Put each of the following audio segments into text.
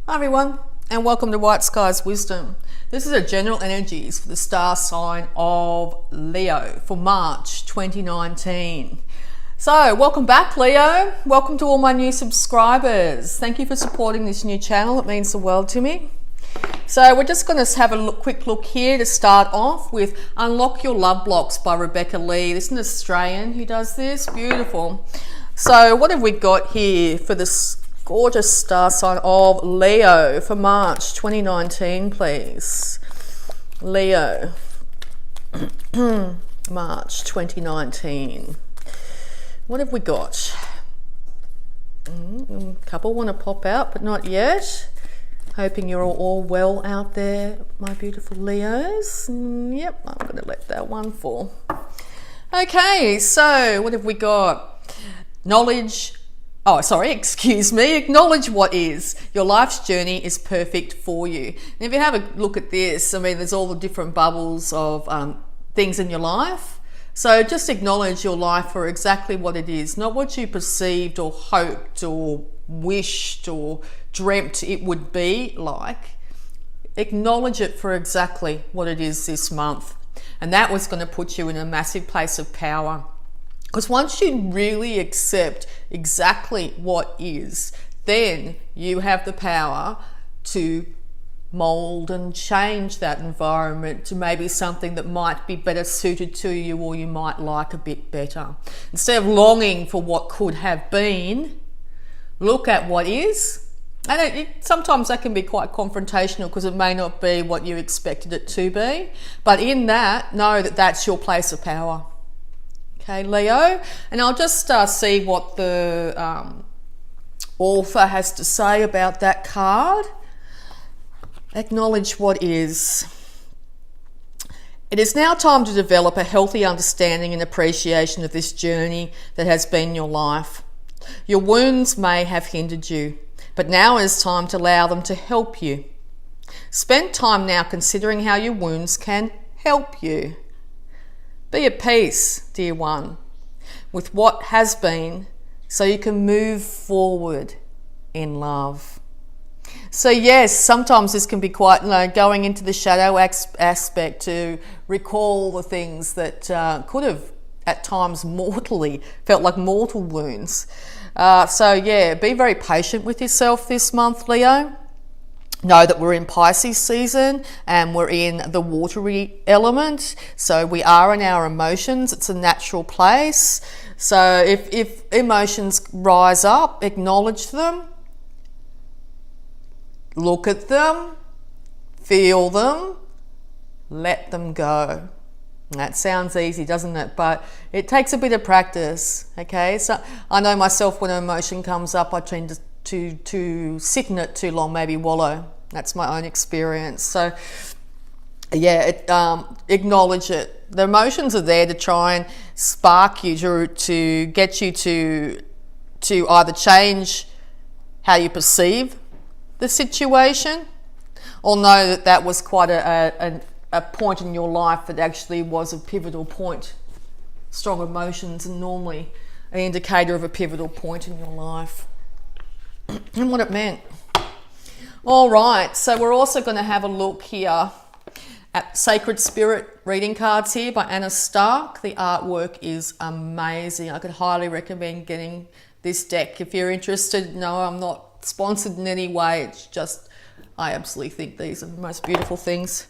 Hi everyone, and welcome to White Skies Wisdom. This is a general energies for the star sign of Leo for March 2019. So welcome back, Leo. Welcome to all my new subscribers. Thank you for supporting this new channel. It means the world to me. So we're just going to have a quick look here to start off with Unlock Your Love Blocks by Rebecca Lee. This is an Australian who does this. Beautiful. So what have we got here for this gorgeous star sign of Leo for March 2019, please? Leo, March 2019. What have we got? A couple want to pop out, but not yet. Hoping you're all well out there, my beautiful Leos. Yep, I'm going to let that one fall. Okay, so what have we got? Acknowledge what is. Your life's journey is perfect for you. And if you have a look at this, I mean, there's all the different bubbles of things in your life. So just acknowledge your life for exactly what it is, not what you perceived or hoped or wished or dreamt it would be like. Acknowledge it for exactly what it is this month. And that was going to put you in a massive place of power. Because once you really accept exactly what is, then you have the power to mold and change that environment to maybe something that might be better suited to you or you might like a bit better. Instead of longing for what could have been, look at what is. And sometimes that can be quite confrontational because it may not be what you expected it to be. But in that, know that that's your place of power. Okay, Leo, and I'll just see what the author has to say about that card. Acknowledge what is. It is now time to develop a healthy understanding and appreciation of this journey that has been your life. Your wounds may have hindered you, but now is time to allow them to help you. Spend time now considering how your wounds can help you. Be at peace, dear one, with what has been so you can move forward in love. So yes, sometimes this can be quite, going into the shadow aspect to recall the things that could have at times mortally felt like mortal wounds. So yeah, be very patient with yourself this month, Leo. Know that we're in Pisces season and we're in the watery element. So we are in our emotions. It's a natural place. So if emotions rise up, acknowledge them, look at them, feel them, let them go. That sounds easy, doesn't it? But it takes a bit of practice, okay? So I know myself, when an emotion comes up, I tend to sit in it too long, maybe wallow. That's my own experience. So yeah, acknowledge it. The emotions are there to try and spark you, to get you to either change how you perceive the situation, or know that that was quite a point in your life that actually was a pivotal point. Strong emotions are normally an indicator of a pivotal point in your life and what it meant. All right, so we're also going to have a look here at Sacred Spirit reading cards here by Anna Stark. The artwork is amazing. I could highly recommend getting this deck if you're interested. No, I'm not sponsored in any way. It's just, I absolutely think these are the most beautiful things.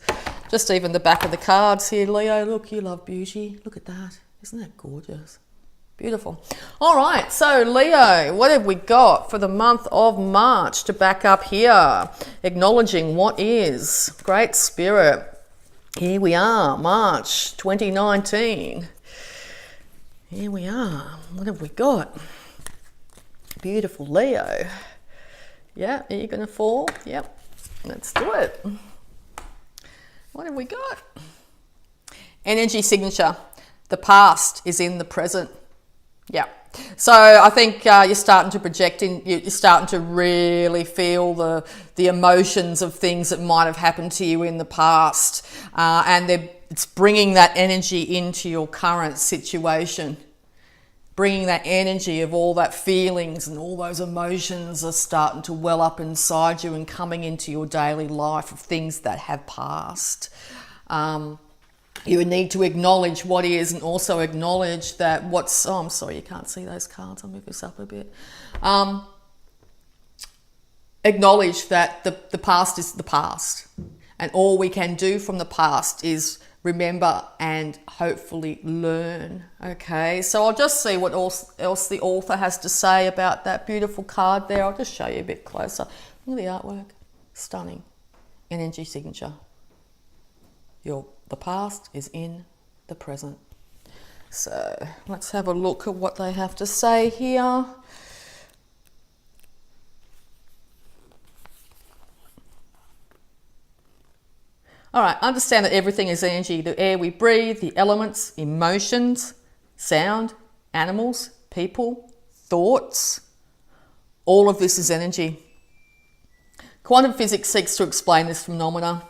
Just even the back of the cards here, Leo. Look, you love beauty. Look at that. Isn't that gorgeous? Beautiful. All right, so Leo, what have we got for the month of March to back up here? Acknowledging what is. Great Spirit. Here we are, March 2019. Here we are. What have we got? Beautiful Leo. Yeah, are you going to fall? Yep. Let's do it. What have we got? Energy signature. The past is in the present. Yeah. So I think you're starting to project in, you're starting to really feel the emotions of things that might have happened to you in the past, and it's bringing that energy into your current situation. bringing that energy of all that feelings and all those emotions are starting to well up inside you and coming into your daily life of things that have passed. You need to acknowledge what is, and also acknowledge that what's... Oh, I'm sorry, you can't see those cards. I'll move this up a bit. Acknowledge that the past is the past. And all we can do from the past is remember and hopefully learn. Okay, so I'll just see what else the author has to say about that beautiful card there. I'll just show you a bit closer. Look at the artwork. Stunning. Energy signature. The past is in the present. So let's have a look at what they have to say here. All right, understand that everything is energy. The air we breathe, the elements, emotions, sound, animals, people, thoughts. All of this is energy. Quantum physics seeks to explain this phenomena.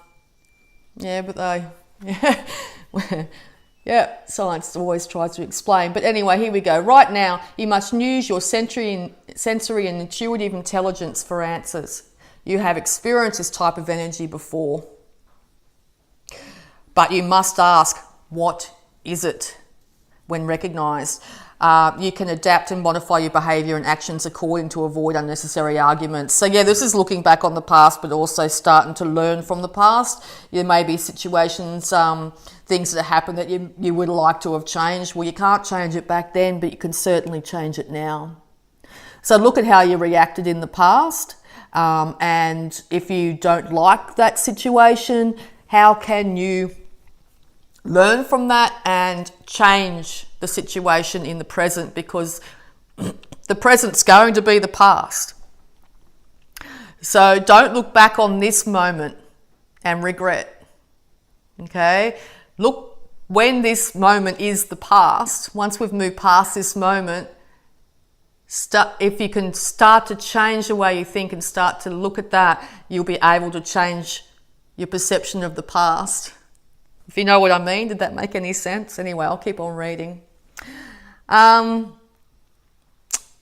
Yeah, but science always tries to explain. But anyway, here we go. Right now, you must use your sensory and intuitive intelligence for answers. You have experienced this type of energy before. But you must ask, what is it? When recognised, you can adapt and modify your behaviour and actions according to avoid unnecessary arguments. So yeah, this is looking back on the past, but also starting to learn from the past. There may be situations, things that happen that you would like to have changed. Well, you can't change it back then, but you can certainly change it now. So look at how you reacted in the past. And if you don't like that situation, how can you learn from that and change the situation in the present, because the present's going to be the past. So don't look back on this moment and regret. Okay? Look, when this moment is the past, once we've moved past this moment, if you can start to change the way you think and start to look at that, you'll be able to change your perception of the past. If you know what I mean, did that make any sense? Anyway, I'll keep on reading.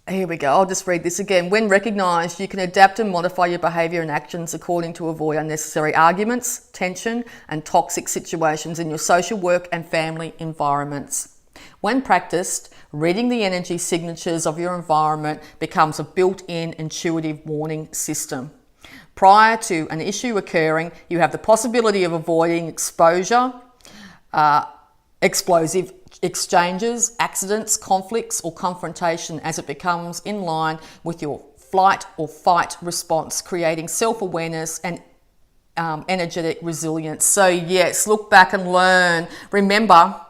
Here we go. I'll just read this again. When recognised, you can adapt and modify your behaviour and actions according to avoid unnecessary arguments, tension, and toxic situations in your social, work, and family environments. When practiced, reading the energy signatures of your environment becomes a built-in intuitive warning system. Prior to an issue occurring, you have the possibility of avoiding exposure, explosive exchanges, accidents, conflicts, or confrontation as it becomes in line with your flight or fight response, creating self-awareness and energetic resilience. So yes, look back and learn. Remember,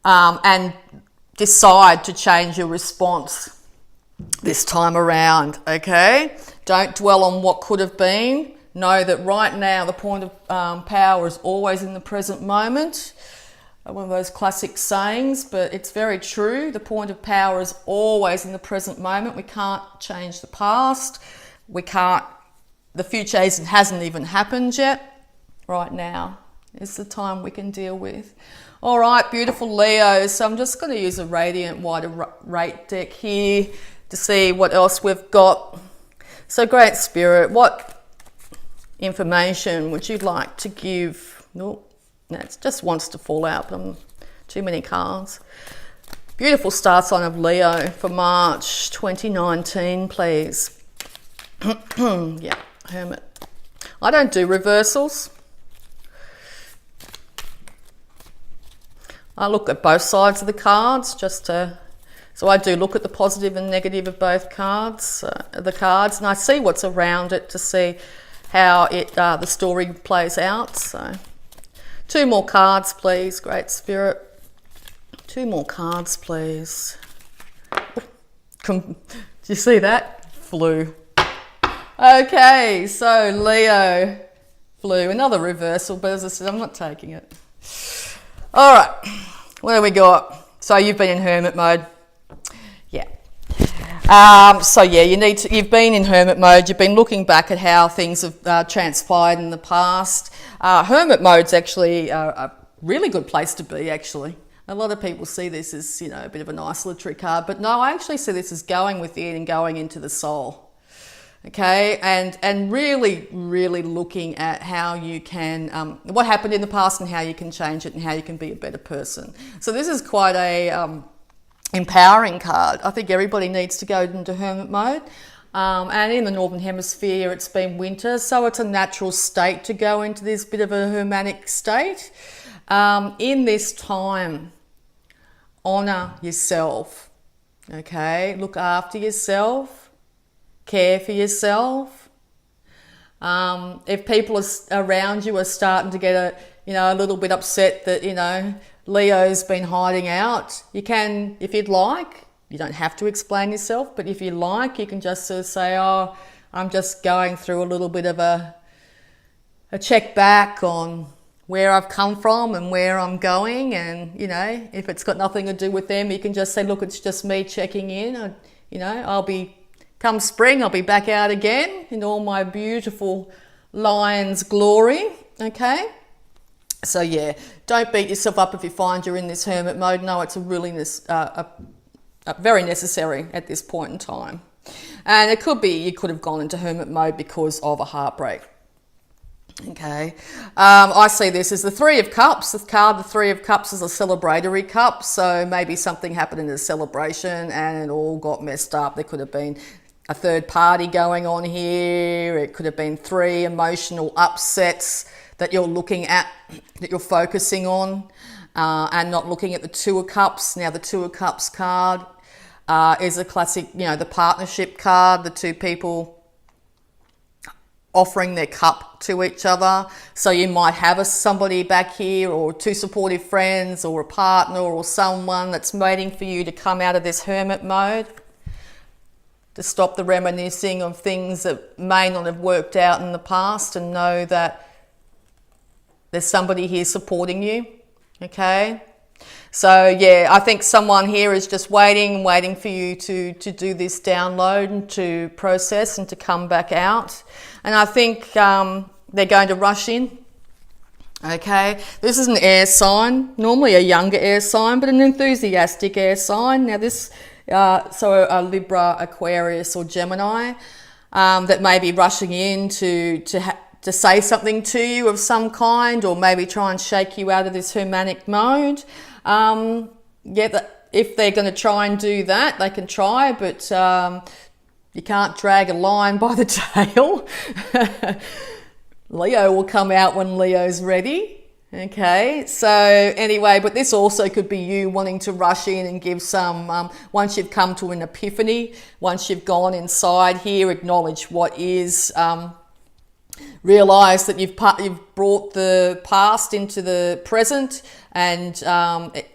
and decide to change your response this time around, okay? Don't dwell on what could have been. Know that right now the point of power is always in the present moment. One of those classic sayings, but it's very true. The point of power is always in the present moment. We can't change the past. The future hasn't even happened yet. Right now is the time we can deal with. All right, beautiful Leo. So I'm just going to use a Radiant Wider Rate deck here to see what else we've got. So Great Spirit, what information would you like to give? Nope, it just wants to fall out. Too many cards. Beautiful star sign of Leo for March 2019, please. Yeah, Hermit. I don't do reversals. I look at both sides of the cards so I do look at the positive and negative of both cards, and I see what's around it to see how the story plays out. So 2 more cards, please, Great Spirit. 2 more cards, please. Do you see that? Flew. Okay, so Leo flew. Another reversal, but as I said, I'm not taking it. All right, what do we got? So you've been in hermit mode. Yeah. So yeah, you've been in hermit mode. You've been looking back at how things have transpired in the past. Hermit mode's actually a really good place to be, actually. A lot of people see this as, you know, a bit of an isolatory card, but no, I actually see this as going within and going into the soul. Okay, and really looking at how you can, what happened in the past and how you can change it and how you can be a better person. So this is quite a empowering card. I think everybody needs to go into hermit mode. And in the Northern Hemisphere, it's been winter, so it's a natural state to go into this bit of a hermetic state. In this time, honour yourself, okay? Look after yourself, care for yourself. If people around you are starting to get a little bit upset that, you know, Leo's been hiding out, you can, if you'd like, you don't have to explain yourself, but if you like, you can just sort of say, oh, I'm just going through a little bit of a check back on where I've come from and where I'm going. And, you know, if it's got nothing to do with them, you can just say, look, it's just me checking in. You know, come spring, I'll be back out again in all my beautiful lion's glory. Okay. So yeah, don't beat yourself up if you find you're in this hermit mode. No, it's very necessary at this point in time. And it could be you could have gone into hermit mode because of a heartbreak. Okay, I see this as the Three of Cups. This card, the Three of Cups, is a celebratory cup. So maybe something happened in a celebration and it all got messed up. There could have been a third party going on here. It could have been three emotional upsets that you're looking at, that you're focusing on, and not looking at the Two of Cups. Now, the Two of Cups card is a classic, you know, the partnership card, the two people offering their cup to each other. So you might have somebody back here, or two supportive friends, or a partner, or someone that's waiting for you to come out of this hermit mode, to stop the reminiscing of things that may not have worked out in the past, and know that there's somebody here supporting you. Okay. So yeah, I think someone here is just waiting for you to do this download and to process and to come back out. And I think they're going to rush in. Okay, this is an air sign, normally a younger air sign, but an enthusiastic air sign. Now this, so a Libra, Aquarius or Gemini that may be rushing in to say something to you of some kind, or maybe try and shake you out of this hermetic mode. If they're going to try and do that, they can try, but you can't drag a lion by the tail. Leo will come out when Leo's ready. Okay, so anyway, but this also could be you wanting to rush in and give some, once you've come to an epiphany, once you've gone inside here, acknowledge what is, realise that you've brought the past into the present, and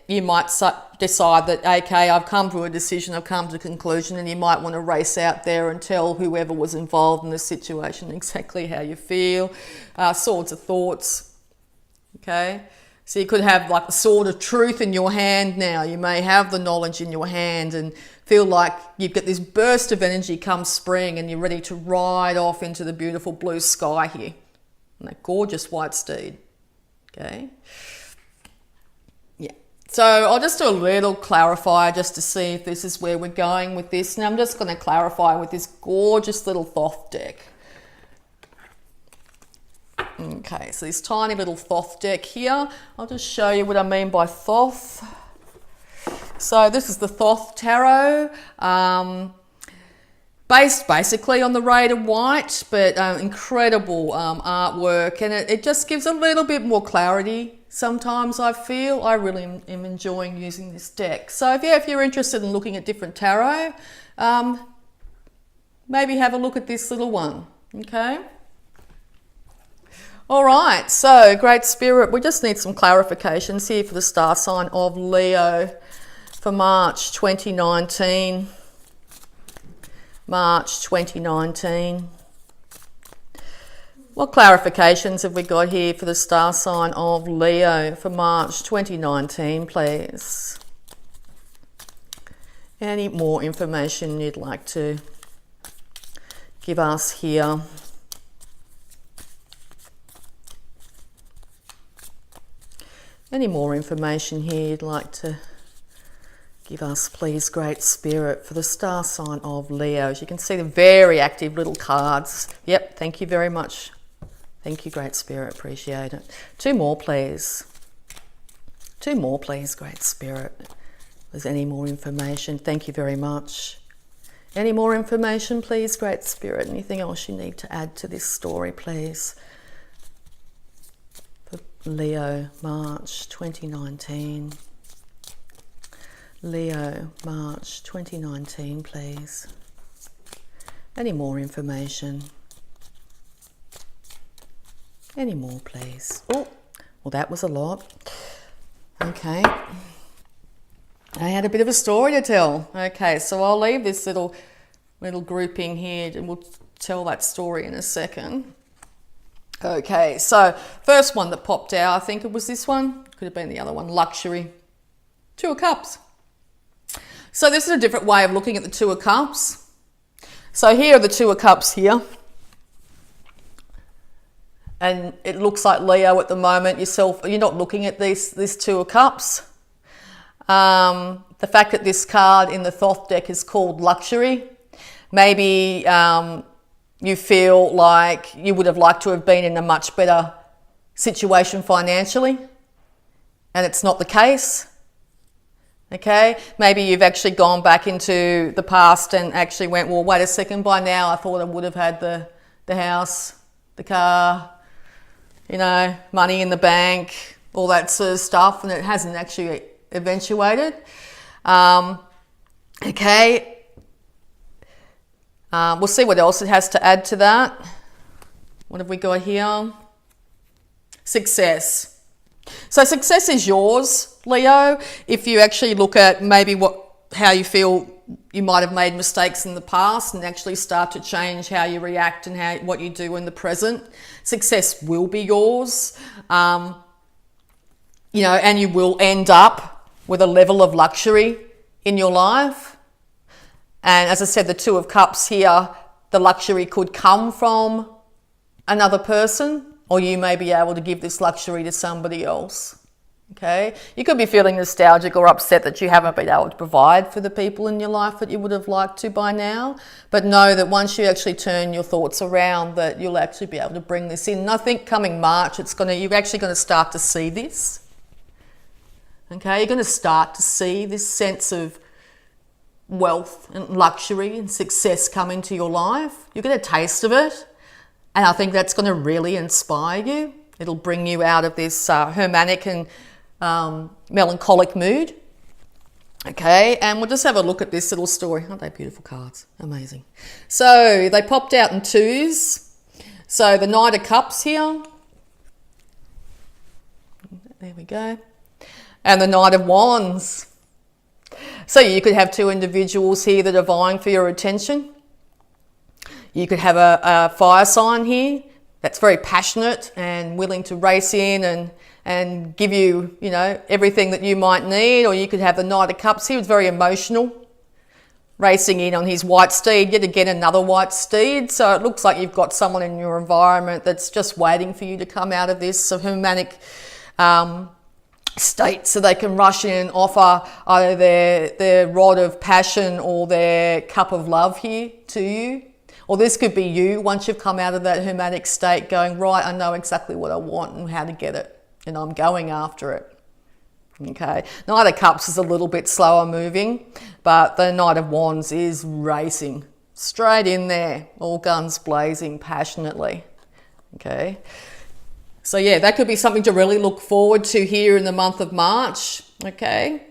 you might decide that, okay, I've come to a decision, I've come to a conclusion, and you might want to race out there and tell whoever was involved in the situation exactly how you feel. Swords of thoughts. Okay, so you could have like the sword of truth in your hand now. You may have the knowledge in your hand and feel like you've got this burst of energy come spring, and you're ready to ride off into the beautiful blue sky here on that gorgeous white steed. Okay. Yeah. So I'll just do a little clarifier just to see if this is where we're going with this. Now I'm just going to clarify with this gorgeous little Thoth deck. Okay, so this tiny little Thoth deck here. I'll just show you what I mean by Thoth. So this is the Thoth Tarot, based basically on the Rider Waite, but incredible artwork, and it just gives a little bit more clarity. Sometimes I feel I really am enjoying using this deck. So if you're interested in looking at different tarot, maybe have a look at this little one. Okay. All right, so Great Spirit, we just need some clarifications here for the star sign of Leo for March 2019. March 2019. What clarifications have we got here for the star sign of Leo for March 2019, please? Any more information you'd like to give us here? Any more information here you'd like to give us, please, Great Spirit, for the star sign of Leo? As you can see, the very active little cards. Yep, thank you very much. Thank you, Great Spirit, appreciate it. 2 more, please. 2 more, please, Great Spirit. If there's any more information, thank you very much. Any more information, please, Great Spirit? Anything else you need to add to this story, please? For Leo, March 2019. Leo, March 2019, please. Any more information? Any more, please? Oh, well, that was a lot. Okay. I had a bit of a story to tell. Okay, so I'll leave this little grouping here and we'll tell that story in a second. Okay, so first one that popped out, I think it was this one. Could have been the other one, luxury. 2 of Cups. So this is a different way of looking at the 2 of Cups. So here are the 2 of Cups here. And it looks like Leo at the moment, you're not looking at this 2 of Cups. The fact that this card in the Thoth deck is called luxury, maybe you feel like you would have liked to have been in a much better situation financially, and it's not the case. Okay, maybe you've actually gone back into the past and actually went, well, wait a second, by now I thought I would have had the house, the car, you know, money in the bank, all that sort of stuff, and it hasn't actually eventuated. Okay. We'll see what else it has to add to that. What have we got here? Success. So success is yours, Leo. If you actually look at maybe how you feel you might have made mistakes in the past and actually start to change how you react and what you do in the present, success will be yours. You know, and you will end up with a level of luxury in your life. And as I said, the 2 of Cups here, the luxury could come from another person, or you may be able to give this luxury to somebody else. Okay, you could be feeling nostalgic or upset that you haven't been able to provide for the people in your life that you would have liked to by now. But know that once you actually turn your thoughts around, that you'll actually be able to bring this in. And I think coming March, you're actually going to start to see this. Okay, you're going to start to see this sense of wealth and luxury and success come into your life. You'll get a taste of it. And I think that's going to really inspire you. It'll bring you out of this hermetic and melancholic mood. Okay, and we'll just have a look at this little story. Aren't they beautiful cards? Amazing. So they popped out in 2s. So the Knight of Cups here. There we go. And the Knight of Wands. So you could have 2 individuals here that are vying for your attention. You could have a fire sign here that's very passionate and willing to race in and give you, you know, everything that you might need. Or you could have the Knight of Cups here, who's very emotional, racing in on his white steed, yet again another white steed. So it looks like you've got someone in your environment that's just waiting for you to come out of this hermetic state, so they can rush in and offer either their rod of passion or their cup of love here to you. Or this could be you, once you've come out of that hermetic state, going, right, I know exactly what I want and how to get it, and I'm going after it. Okay, Knight of Cups is a little bit slower moving, but the Knight of Wands is racing straight in there, all guns blazing passionately. Okay. So yeah, that could be something to really look forward to here in the month of March, okay?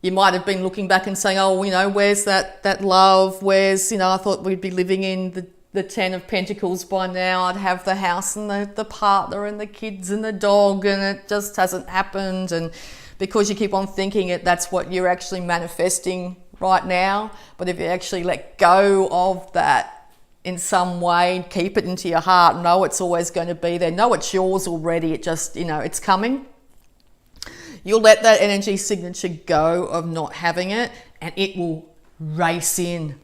You might have been looking back and saying, oh, you know, where's that love? Where's, you know, I thought we'd be living in the 10 of Pentacles by now. I'd have the house and the partner and the kids and the dog, and it just hasn't happened. And because you keep on thinking it, that's what you're actually manifesting right now. But if you actually let go of that, in some way, keep it into your heart, know it's always going to be there, know it's yours already, it just, you know, it's coming. You'll let that energy signature go of not having it, and it will race in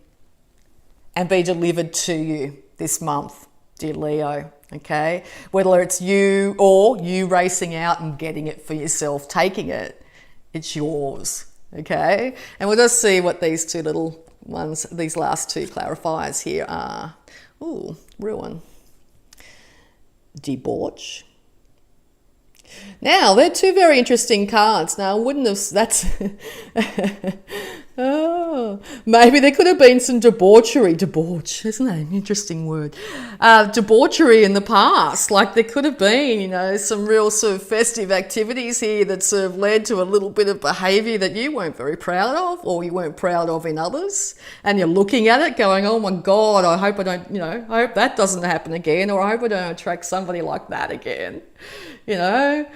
and be delivered to you this month. dear Leo, okay? Whether it's you or you racing out and getting it for yourself, taking it, it's yours, okay? And we'll just see what these two little ones, these last two clarifiers here are. Ooh, ruin. Debauch. Now, they're two very interesting cards. Now, I wouldn't have, that's, oh, maybe there could have been some debauch, isn't that an interesting word? Debauchery in the past, like there could have been, you know, some real sort of festive activities here that sort of led to a little bit of behaviour that you weren't very proud of, or you weren't proud of in others, and you're looking at it going, oh my God, I hope I don't, you know, I hope that doesn't happen again, or I hope I don't attract somebody like that again. You know,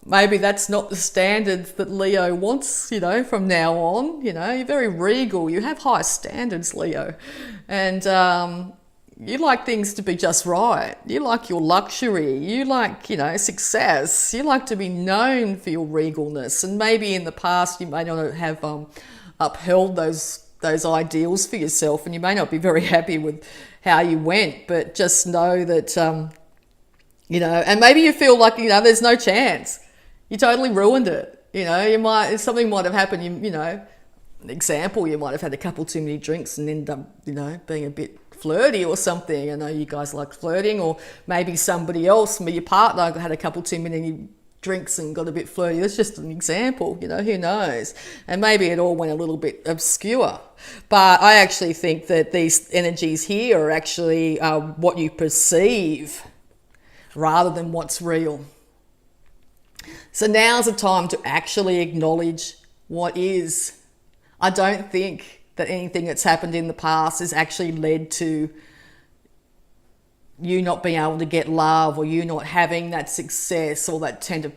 maybe that's not the standards that Leo wants, you know, from now on. You know, you're very regal. You have high standards, Leo. And you like things to be just right. You like your luxury. You like, you know, success. You like to be known for your regalness. And maybe in the past you may not have upheld those ideals for yourself, and you may not be very happy with how you went, but just know that... you know, and maybe you feel like, you know, there's no chance. You totally ruined it. You know, something might have happened, you know, an example, you might have had a couple too many drinks and ended up, you know, being a bit flirty or something. I know you guys like flirting, or maybe somebody else, maybe your partner had a couple too many drinks and got a bit flirty. That's just an example, you know, who knows? And maybe it all went a little bit obscure. But I actually think that these energies here are actually what you perceive rather than what's real. So now's the time to actually acknowledge what is. I don't think that anything that's happened in the past has actually led to you not being able to get love, or you not having that success, or that Ten of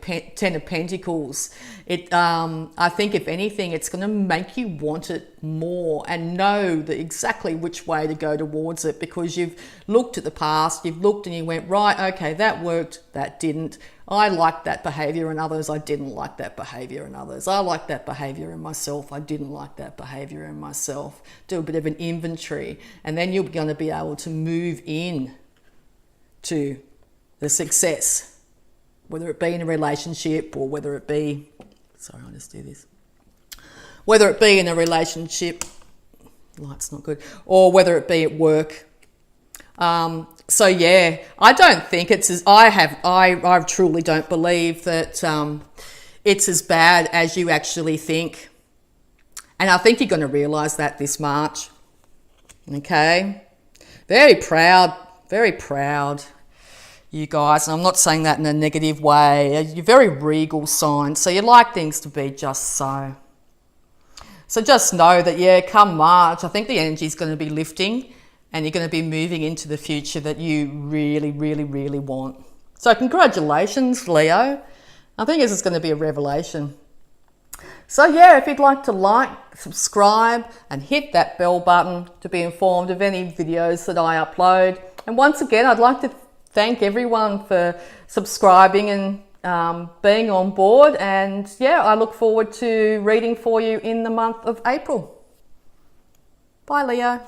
Pentacles. I think if anything, it's going to make you want it more and know exactly which way to go towards it, because you've looked at the past, you've looked and you went, right, okay, that worked, that didn't. I liked that behaviour in others, I didn't like that behaviour in others. I liked that behaviour in myself, I didn't like that behaviour in myself. Do a bit of an inventory, and then you're going to be able to move in to the success, whether it be in a relationship, or whether it be, sorry, I'll just do this, whether it be in a relationship, light's not good, or whether it be at work. So yeah, I don't think it's as, I truly don't believe that it's as bad as you actually think. And I think you're going to realise that this March. Okay? Very proud, you guys. And I'm not saying that in a negative way. You're very regal sign, so you like things to be just so. So just know that, yeah, come March, I think the energy is going to be lifting, and you're going to be moving into the future that you really, really, really want. So congratulations, Leo. I think this is going to be a revelation. So yeah, if you'd like to like, subscribe, and hit that bell button to be informed of any videos that I upload. And once again, I'd like to thank everyone for subscribing and being on board. And yeah, I look forward to reading for you in the month of April. Bye, Leo.